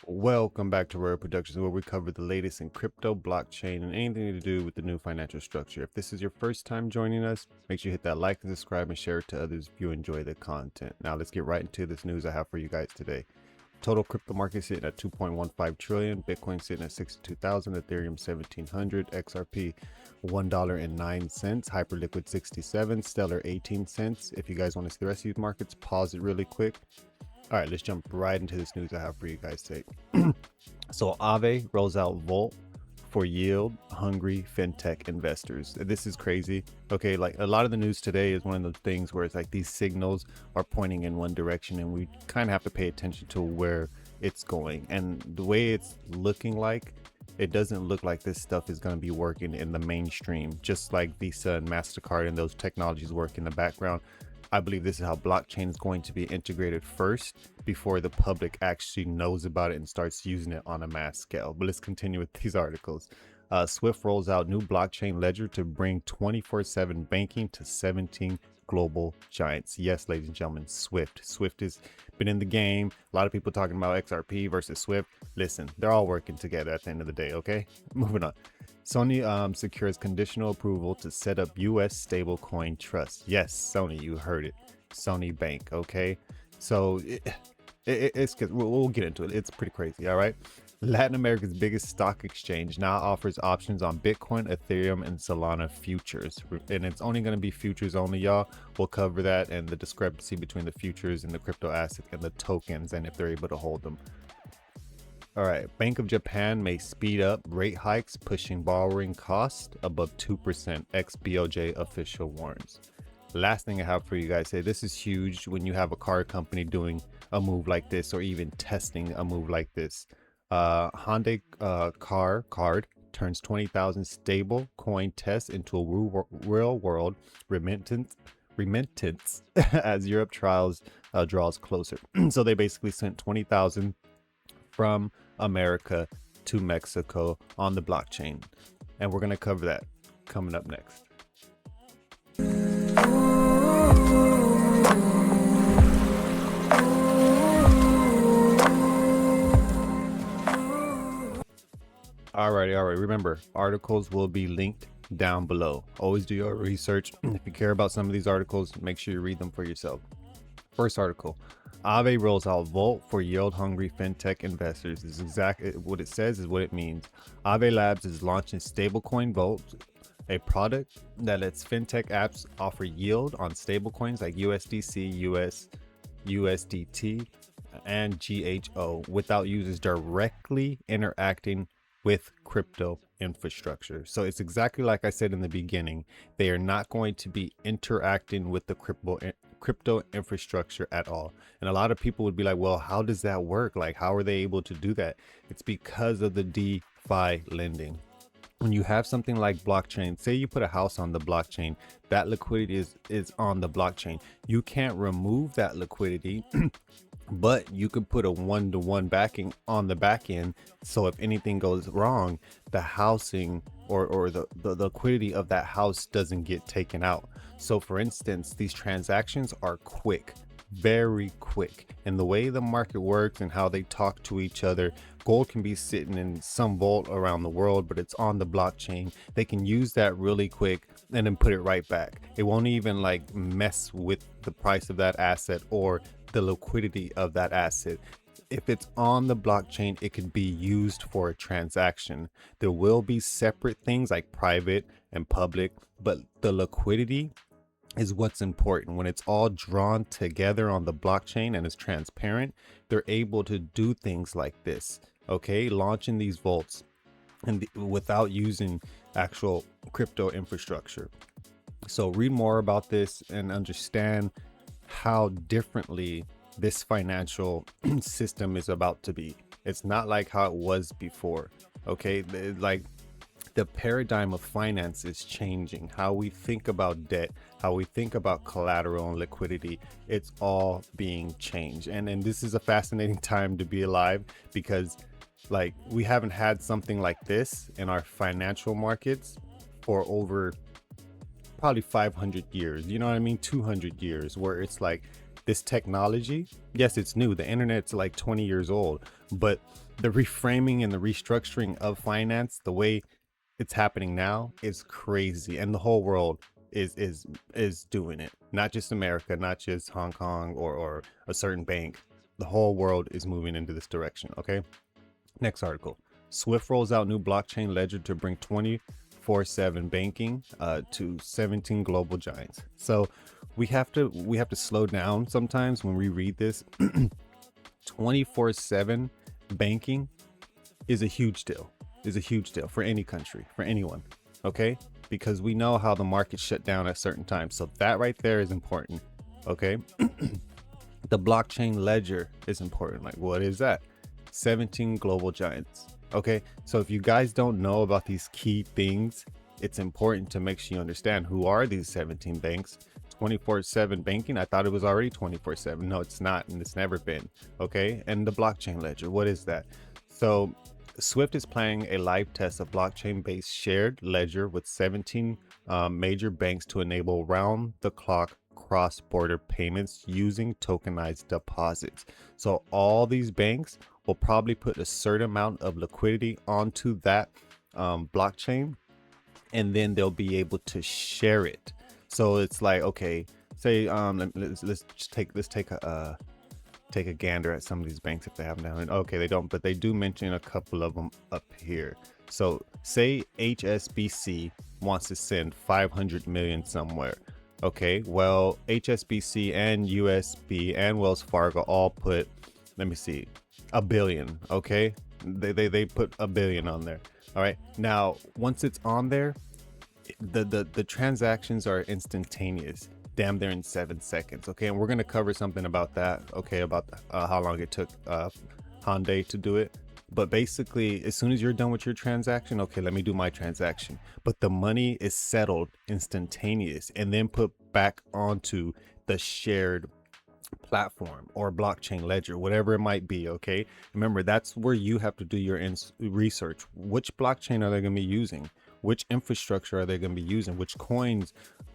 Welcome back to Rare Productions, where we cover the latest in crypto, blockchain, and anything to do with the new financial structure. If this is your first time joining us, make sure you hit that like and subscribe and share it to others if you enjoy the content. Now let's get right into this news I have for you guys today. Total crypto market sitting at 2.15 trillion, Bitcoin sitting at 62,000, Ethereum 1700, XRP $1.09, Hyperliquid 67, Stellar 18 cents. If you guys want to see the rest of these markets, pause it really quick. All right, let's jump right into this news I have for you guys today. So Aave rolls out Vault for yield hungry fintech investors. This is crazy. Okay, like a lot of the news today is one of those things where it's like these signals are pointing in one direction and we kind of have to pay attention to where it's going. And the way it's looking like, it doesn't look like this stuff is going to be working in the mainstream, just like Visa and MasterCard and those technologies work in the background. I believe this is how blockchain is going to be integrated first before the public actually knows about it and starts using it on a mass scale. But let's continue with these articles. Swift rolls out new blockchain ledger to bring 24/7 banking to 17 global giants. Yes, ladies and gentlemen, Swift. Swift has been in the game. A lot of people talking about XRP versus Swift. Listen, they're all working together at the end of the day, okay? Moving on. Sony secures conditional approval to set up US stablecoin trust. Yes, Sony, you heard it. Sony Bank, okay? So it's good. We'll get into it. It's pretty crazy, all right? Latin America's biggest stock exchange now offers options on Bitcoin, Ethereum, and Solana futures. And it's only going to be futures only, y'all. We'll cover that and the discrepancy between the futures and the crypto asset and the tokens and if they're able to hold them. All right, Bank of Japan may speed up rate hikes, pushing borrowing cost above 2%, ex-BOJ official warns. Last thing I have for you guys today, this is huge when you have a car company doing a move like this or even testing a move like this. Hyundai card turns 20,000 stable coin tests into a real world remittance as Europe trials draws closer. So they basically sent 20,000 from America to Mexico on the blockchain, and we're going to cover that coming up next. All right. Remember, articles will be linked down below. Always do your research. If you care about some of these articles, make sure you read them for yourself. First article, Aave rolls out Vault for yield-hungry fintech investors. This is exactly what it says, is what it means. Aave Labs is launching stablecoin Vault, a product that lets fintech apps offer yield on stablecoins like USDC, USDT, and GHO without users directly interacting with crypto infrastructure. So it's exactly like I said in the beginning. They are not going to be interacting with the crypto infrastructure at all. And a lot of people would be like, well, how does that work? Like, how are they able to do that? It's because of the DeFi lending. When you have something like blockchain, say you put a house on the blockchain, that liquidity is on the blockchain. You can't remove that liquidity but you could put a one-to-one backing on the back end. So if anything goes wrong, the housing or the liquidity of that house doesn't get taken out. So for instance, these transactions are quick, very quick. And the way the market works and how they talk to each other, gold can be sitting in some vault around the world, but it's on the blockchain. They can use that really quick and then put it right back. It won't even like mess with the price of that asset or the liquidity of that asset. If it's on the blockchain, it can be used for a transaction. There will be separate things like private and public, but the liquidity is what's important. When it's all drawn together on the blockchain and is transparent, they're able to do things like this, okay? Launching these vaults and without using actual crypto infrastructure. So read more about this and understand how differently this financial system is about to be. It's not like how it was before, okay? Like the paradigm of finance is changing. How we think about debt, how we think about collateral and liquidity, it's all being changed. And this is a fascinating time to be alive, because like we haven't had something like this in our financial markets for over probably 500 years, you know what I mean? 200 years, where it's like this technology, yes, it's new. The internet's like 20 years old, but the reframing and the restructuring of finance, the way it's happening now, is crazy, and the whole world is doing it. Not just America, not just Hong Kong or a certain bank. The whole world is moving into this direction. Okay. Next article. Swift rolls out new blockchain ledger to bring 24/7 banking to 17 global giants. So we have to slow down sometimes when we read this. 24/7 banking is a huge deal. Is a huge deal for any country, for anyone. Okay, because we know how the market shut down at certain times. So that right there is important. Okay. The blockchain ledger is important. Like, what is that? 17 global giants. Okay, so if you guys don't know about these key things, it's important to make sure you understand who are these 17 banks. 24/7 banking, I thought it was already 24/7. No, it's not, and it's never been. Okay, and the blockchain ledger, what is that? So Swift is planning a live test of blockchain-based shared ledger with 17 major banks to enable round-the-clock cross-border payments using tokenized deposits. So all these banks will probably put a certain amount of liquidity onto that blockchain, and then they'll be able to share it. So it's like, okay, say let's take a gander at some of these banks if they have now. Okay, they don't, but they do mention a couple of them up here. So say HSBC wants to send 500 million somewhere. Okay, well, HSBC and USB and Wells Fargo all put, let me see, $1 billion. Okay, they put $1 billion on there. All right, now once it's on there, the transactions are instantaneous, damn near in 7 seconds. Okay, and we're going to cover something about that. Okay, about how long it took Hyundai to do it. But basically, as soon as you're done with your transaction, okay, let me do my transaction. But the money is settled instantaneous and then put back onto the shared platform or blockchain ledger, whatever it might be. Okay, remember, that's where you have to do your research. Which blockchain are they going to be using? Which infrastructure are they going to be using? Which coins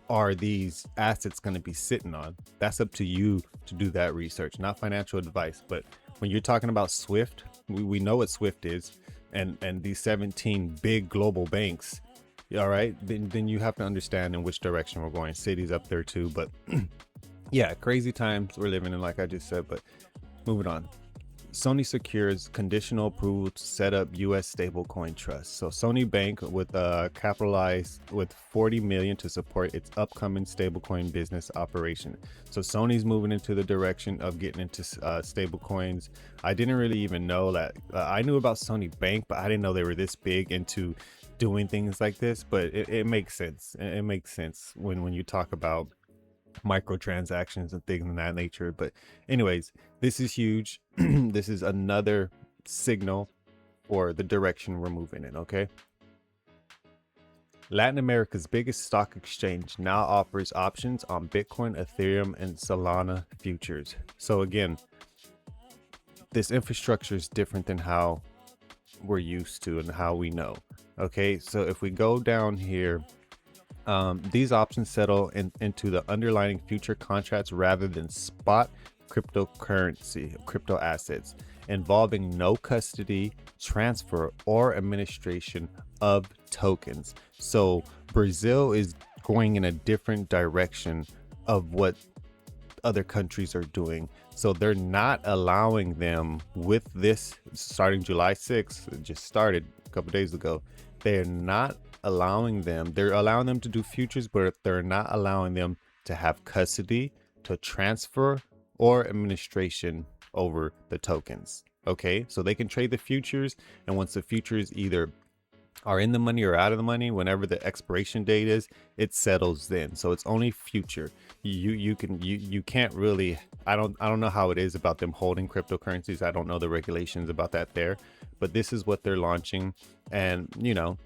are these assets going to be sitting on? That's up to you to do that research, not financial advice. But when you're talking about Swift, we know what Swift is, and these 17 big global banks. All right, then you have to understand in which direction we're going. Cities up there too, but yeah, crazy times we're living in, like I just said. But moving on. Sony secures conditional approval to set up U.S. stablecoin trust. So Sony Bank with capitalized with 40 million to support its upcoming stablecoin business operation. So Sony's moving into the direction of getting into stablecoins. I didn't really even know that. I knew about Sony Bank, but I didn't know they were this big into doing things like this. But it makes sense. It makes sense when you talk about microtransactions and things of that nature. But anyways, this is huge. This is another signal for the direction we're moving in. Okay, Latin America's biggest stock exchange now offers options on Bitcoin, Ethereum, and Solana futures. So again, this infrastructure is different than how we're used to and how we know. Okay, so if we go down here, these options settle into the underlying future contracts rather than spot cryptocurrency, crypto assets, involving no custody, transfer, or administration of tokens. So Brazil is going in a different direction of what other countries are doing. So they're not allowing them with this starting July 6th. It just started a couple days ago. They're not allowing them. They're allowing them to do futures, but they're not allowing them to have custody, to transfer, or administration over the tokens. Okay, so they can trade the futures, and once the futures either are in the money or out of the money, whenever the expiration date is, it settles then. So it's only future. You can't really, I don't know how it is about them holding cryptocurrencies. I don't know the regulations about that there, but this is what they're launching. And you know,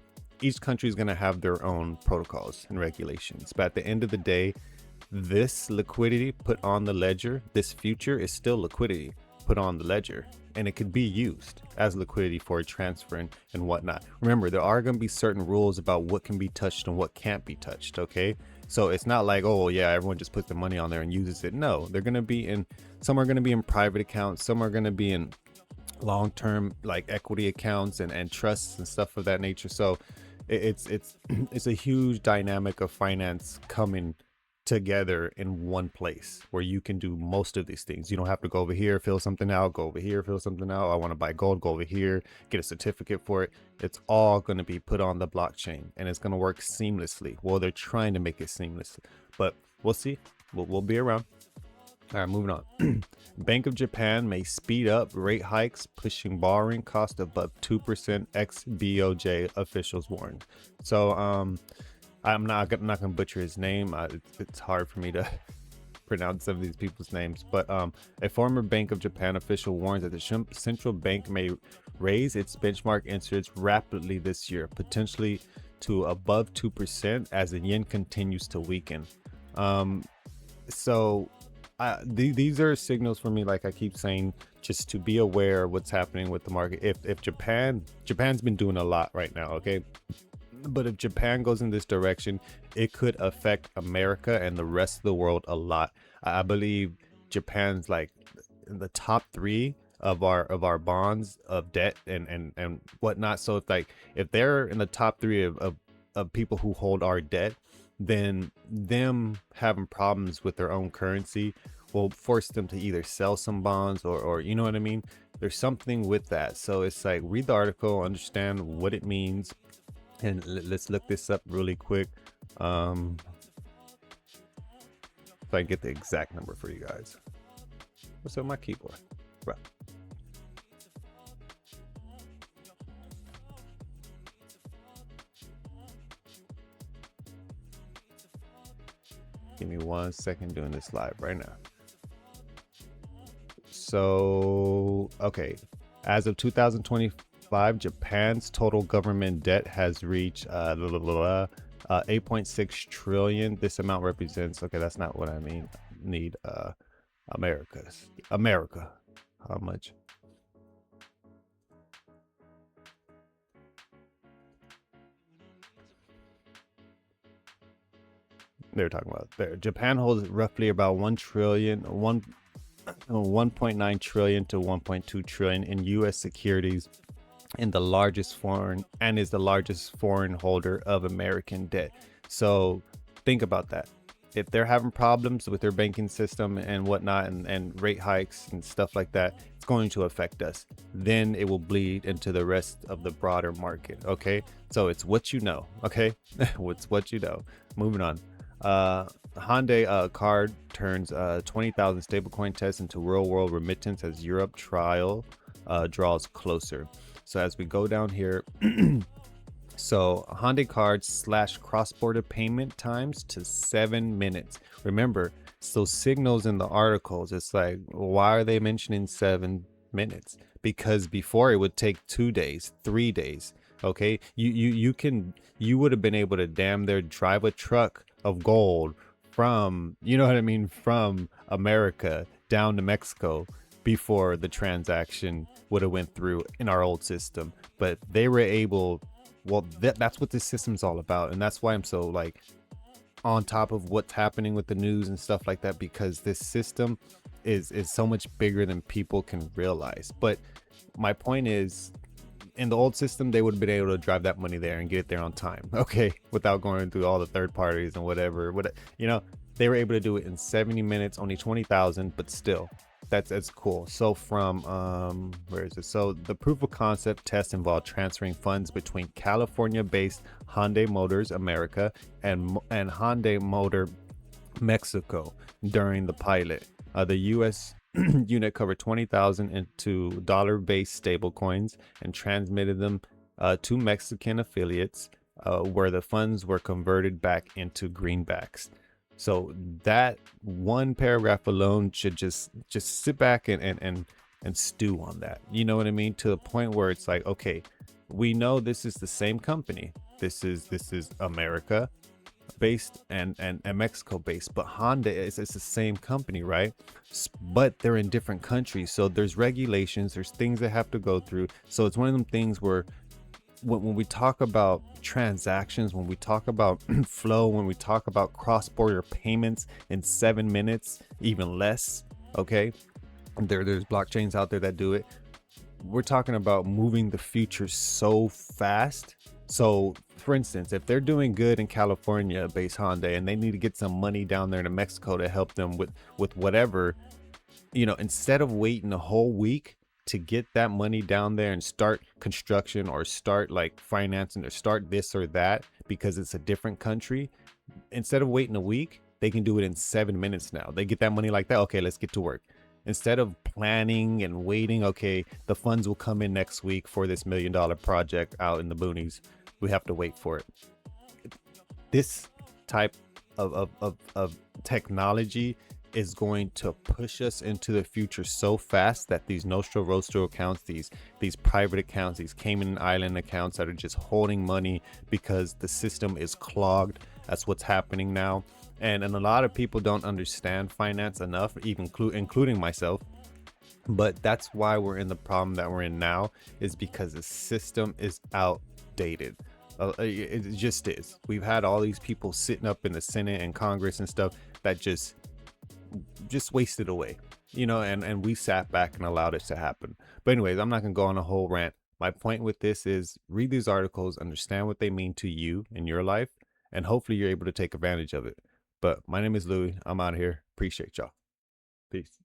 each country is going to have their own protocols and regulations, but at the end of the day, this liquidity put on the ledger, this future is still liquidity put on the ledger, and it could be used as liquidity for a transfer and whatnot. Remember, there are going to be certain rules about what can be touched and what can't be touched. Okay, So it's not like, oh yeah, everyone just puts their money on there and uses it. No, they're going to be in, some are going to be in private accounts, some are going to be in long-term like equity accounts and trusts and stuff of that nature. So it's a huge dynamic of finance coming together in one place where you can do most of these things. You don't have to go over here, fill something out, go over here, fill something out. I want to buy gold, go over here, get a certificate for it. It's all going to be put on the blockchain and it's going to work seamlessly. Well, they're trying to make it seamless, but we'll see. We'll be around. All right, moving on. Bank of Japan may speed up rate hikes, pushing borrowing cost above 2% ex BOJ, officials warned. So I'm not gonna butcher his name. It's hard for me to pronounce some of these people's names, but a former Bank of Japan official warns that the central bank may raise its benchmark interest rates rapidly this year, potentially to above 2% as the yen continues to weaken. These are signals for me, like I keep saying, just to be aware of what's happening with the market. If Japan's been doing a lot right now, okay? But if Japan goes in this direction, it could affect America and the rest of the world a lot. I believe Japan's like in the top 3 of our bonds of debt and whatnot. So if they're in the top 3 of people who hold our debt, then them having problems with their own currency will force them to either sell some bonds or you know what I mean? There's something with that. So it's like, read the article, understand what it means. And let's look this up really quick. If I can get the exact number for you guys. What's up with my keyboard? Bro. Give me 1 second, doing this live right now. So, okay. As of 2025, Japan's total government debt has reached 8.6 trillion. This amount represents, okay, that's not what I mean. Need America. How much? They're talking about there. Japan holds roughly about 1.9 trillion to 1.2 trillion in U.S. securities, and the largest foreign holder of American debt. So think about that. If they're having problems with their banking system and whatnot, and rate hikes and stuff like that, it's going to affect us. Then it will bleed into the rest of the broader market. Okay, so it's what you know. Okay, it's what you know. Moving on. Hyundai card turns 20,000 stablecoin tests into real-world remittance as Europe trial draws closer. So as we go down here, so Hyundai cards slash cross-border payment times to 7 minutes. Remember, so signals in the articles, it's like, why are they mentioning 7 minutes? Because before it would take 2 days, 3 days. Okay, you would have been able to damn near drive a truck of gold from, you know what I mean, from America down to Mexico before the transaction would have went through in our old system. But they were able, well, that's what this system's all about, and that's why I'm so like on top of what's happening with the news and stuff like that, because this system is so much bigger than people can realize. But my point is, in the old system, they would have been able to drive that money there and get it there on time, okay, without going through all the third parties and whatever. You know, they were able to do it in 70 minutes, only 20,000, but still, that's cool. So from where is it? So the proof of concept test involved transferring funds between California-based Hyundai Motors America and Hyundai Motor Mexico during the pilot. The U.S. unit covered 20,000 into dollar-based stablecoins and transmitted them to Mexican affiliates, where the funds were converted back into greenbacks. So that one paragraph alone should just sit back and stew on that. You know what I mean? To the point where it's like, okay, we know this is the same company. This is America based and Mexico based, but Honda is the same company, right? But they're in different countries, so there's regulations, there's things that have to go through. So it's one of them things where when we talk about transactions, when we talk about flow, when we talk about cross-border payments in 7 minutes, even less, okay, there's blockchains out there that do it. We're talking about moving the future so fast. So for instance, if they're doing good in California based Hyundai and they need to get some money down there to Mexico to help them with whatever, you know, instead of waiting a whole week to get that money down there and start construction or start like financing or start this or that because it's a different country, instead of waiting a week, they can do it in 7 minutes now. They get that money like that. Okay, let's get to work. Instead of planning and waiting, okay, the funds will come in next week for this $1 million project out in the boonies. We have to wait for it. This type of technology is going to push us into the future so fast that these Nostro Roaster accounts, these private accounts, these Cayman Island accounts that are just holding money because the system is clogged. That's what's happening now. And a lot of people don't understand finance enough, even including myself. But that's why we're in the problem that we're in now, is because the system is outdated. It just is. We've had all these people sitting up in the Senate and Congress and stuff that just wasted away, you know, and we sat back and allowed it to happen. But anyways, I'm not gonna go on a whole rant. My point with this is read these articles, understand what they mean to you in your life, and hopefully you're able to take advantage of it. But my name is Louis. I'm out of here. Appreciate y'all. Peace.